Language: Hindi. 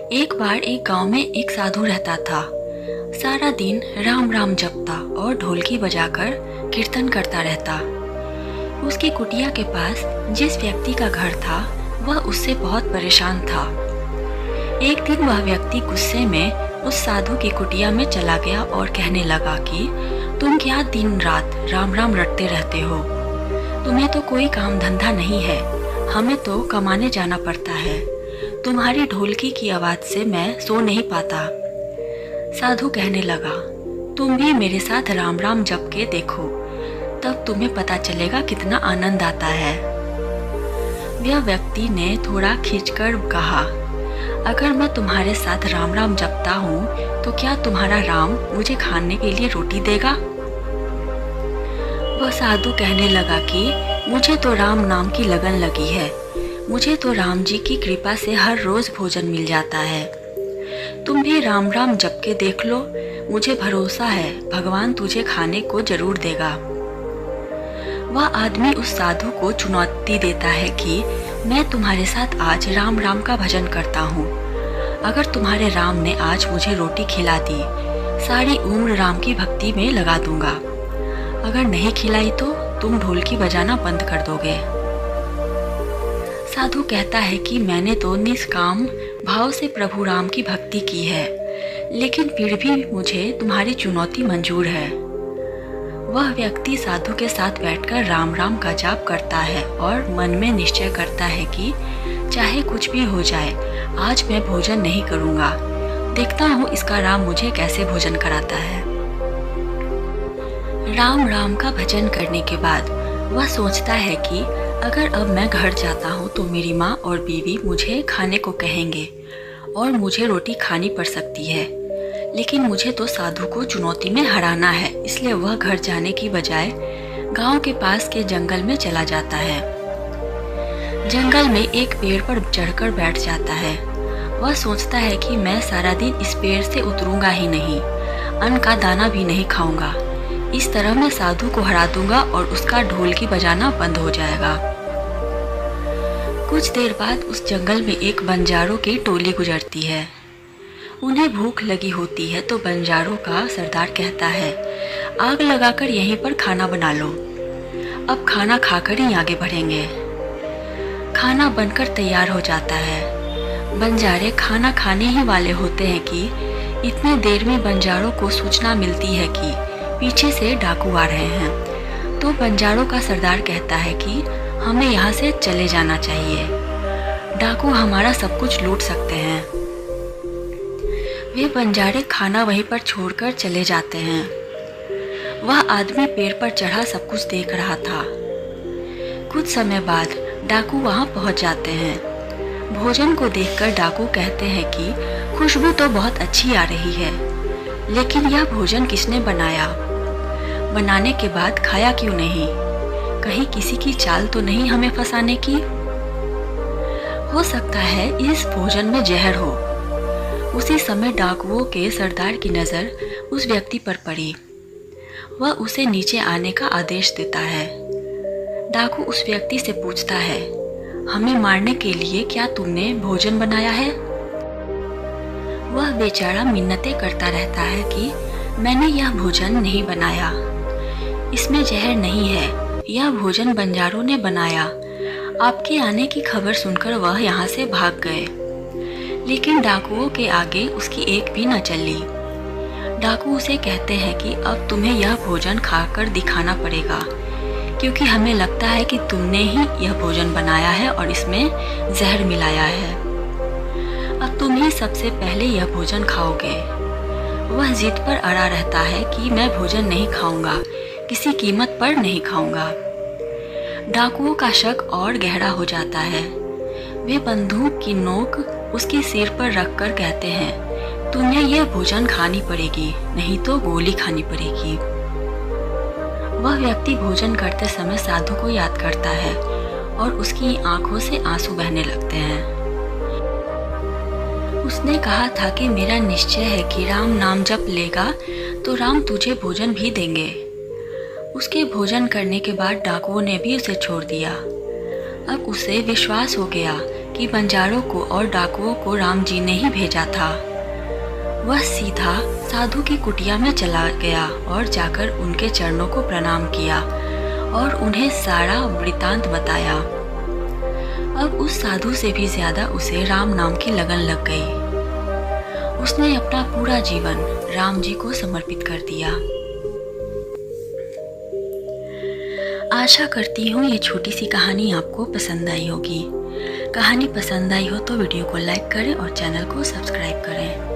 एक बार एक गांव में एक साधु रहता था। सारा दिन राम राम जपता और ढोलकी बजाकर कीर्तन करता रहता। उसकी कुटिया के पास जिस व्यक्ति का घर था वह उससे बहुत परेशान था। एक दिन वह व्यक्ति गुस्से में उस साधु की कुटिया में चला गया और कहने लगा कि तुम क्या दिन रात राम राम रटते रहते हो? तुम्हें तो कोई काम धंधा नहीं है, हमें तो कमाने जाना पड़ता है। तुम्हारी ढोलकी की आवाज़ से मैं सो नहीं पाता। साधु कहने लगा, तुम भी मेरे साथ राम राम जप के देखो, तब तुम्हें पता चलेगा कितना आनंद आता है। वह व्यक्ति ने थोड़ा खींचकर कहा, अगर मैं तुम्हारे साथ राम राम जपता हूँ तो क्या तुम्हारा राम मुझे खाने के लिए रोटी देगा? वह साधु कहने लगा कि मुझे तो राम नाम की लगन लगी है, मुझे तो राम जी की कृपा से हर रोज भोजन मिल जाता है। तुम भी राम राम जप के देख लो, मुझे भरोसा है भगवान तुझे खाने को जरूर देगा। वह आदमी उस साधु को चुनौती देता है कि मैं तुम्हारे साथ आज राम राम का भजन करता हूँ। अगर तुम्हारे राम ने आज मुझे रोटी खिला दी, सारी उम्र राम की भक्ति में लगा दूंगा। अगर नहीं खिलाई तो तुम ढोलकी बजाना बंद कर दोगे। साधु कहता है कि मैंने तो निष्काम भाव से प्रभु राम की भक्ति की है, लेकिन फिर भी मुझे तुम्हारी चुनौती मंजूर है। वह व्यक्ति साधु के साथ बैठकर राम राम का जाप करता है और मन में निश्चय करता है कि चाहे कुछ भी हो जाए, आज मैं भोजन नहीं करूँगा। देखता हूँ इसका राम मुझे कैसे भोजन कराता है। राम राम का भजन करने के बाद वह सोचता है कि अगर अब मैं घर जाता हूँ तो मेरी माँ और बीवी मुझे खाने को कहेंगे और मुझे रोटी खानी पड़ सकती है, लेकिन मुझे तो साधु को चुनौती में हराना है। इसलिए वह घर जाने की बजाय गांव के पास के जंगल में चला जाता है। जंगल में एक पेड़ पर चढ़कर बैठ जाता है। वह सोचता है कि मैं सारा दिन इस पेड़ से उतरूंगा ही नहीं, अन्न का दाना भी नहीं खाऊंगा। इस तरह मैं साधु को हरा दूंगा और उसका ढोलकी बजाना बंद हो जाएगा। कुछ देर बाद उस जंगल में एक बंजारों की टोली गुजरती है। उन्हें भूख लगी होती है तो बंजारों का सरदार कहता है, आग लगाकर यहीं पर खाना बना लो, अब खाना खाकर ही आगे बढ़ेंगे। खाना बनकर तैयार हो जाता है। बंजारे खाना खाने ही वाले होते हैं कि इतने देर में बंजारों को सूचना मिलती है कि पीछे से डाकू आ रहे हैं। तो बंजारों का सरदार कहता है कि हमें यहाँ से चले जाना चाहिए, डाकू हमारा सब कुछ लूट सकते हैं। वे बंजारे खाना वहीं पर छोड़कर चले जाते हैं। वह आदमी पेड़ पर चढ़ा सब कुछ देख रहा था। कुछ समय बाद डाकू वहां पहुंच जाते हैं। भोजन को देखकर डाकू कहते हैं कि खुशबू तो बहुत अच्छी आ रही है, लेकिन यह भोजन किसने बनाया? बनाने के बाद खाया क्यों नहीं? कहीं किसी की चाल तो नहीं हमें फंसाने की? हो सकता है इस भोजन में जहर हो। उसी समय डाकुओं के सरदार की नज़र उस व्यक्ति पर पड़ी। वह उसे नीचे आने का आदेश देता है। डाकू उस व्यक्ति से पूछता है, हमें मारने के लिए क्या तुमने भोजन बनाया है? वह बेचारा मिन्नतें करता रहता है कि मैंने यह भोजन नहीं बनाया, इसमें जहर नहीं है, यह भोजन बंजारों ने बनाया। आपके आने की खबर सुनकर वह यहाँ से भाग गए, लेकिन डाकुओं के आगे उसकी एक भी न चली। डाकू उसे कहते हैं कि अब तुम्हें यह भोजन खाकर दिखाना पड़ेगा, क्योंकि हमें लगता है कि तुमने ही यह भोजन बनाया है और इसमें जहर मिलाया है। अब तुम ही सबसे पहले यह भोजन खाओगे। वह जिद पर अड़ा रहता है कि मैं भोजन नहीं खाऊंगा, किसी कीमत पर नहीं खाऊंगा। डाकुओं का शक और गहरा हो जाता है। वे बंदूक की नोक उसके सिर पर रखकर कहते हैं, तुम्हें यह भोजन खानी पड़ेगी, नहीं तो गोली खानी पड़ेगी। वह व्यक्ति भोजन करते समय साधु को याद करता है और उसकी आंखों से आंसू बहने लगते हैं। उसने कहा था कि मेरा निश्चय है कि राम नाम जप लेगा तो राम तुझे भोजन भी देंगे। उसके भोजन करने के बाद डाकुओं ने भी उसे छोड़ दिया। अब उसे विश्वास हो गया कि बंजारों को और डाकुओं को राम जी ने ही भेजा था। वह सीधा साधु की कुटिया में चला गया और जाकर उनके चरणों को प्रणाम किया और उन्हें सारा वृतांत बताया। अब उस साधु से भी ज्यादा उसे राम नाम की लगन लग गई। उसने अपना पूरा जीवन राम जी को समर्पित कर दिया। आशा करती हूँ ये छोटी सी कहानी आपको पसंद आई होगी। कहानी पसंद आई हो तो वीडियो को लाइक करें और चैनल को सब्सक्राइब करें।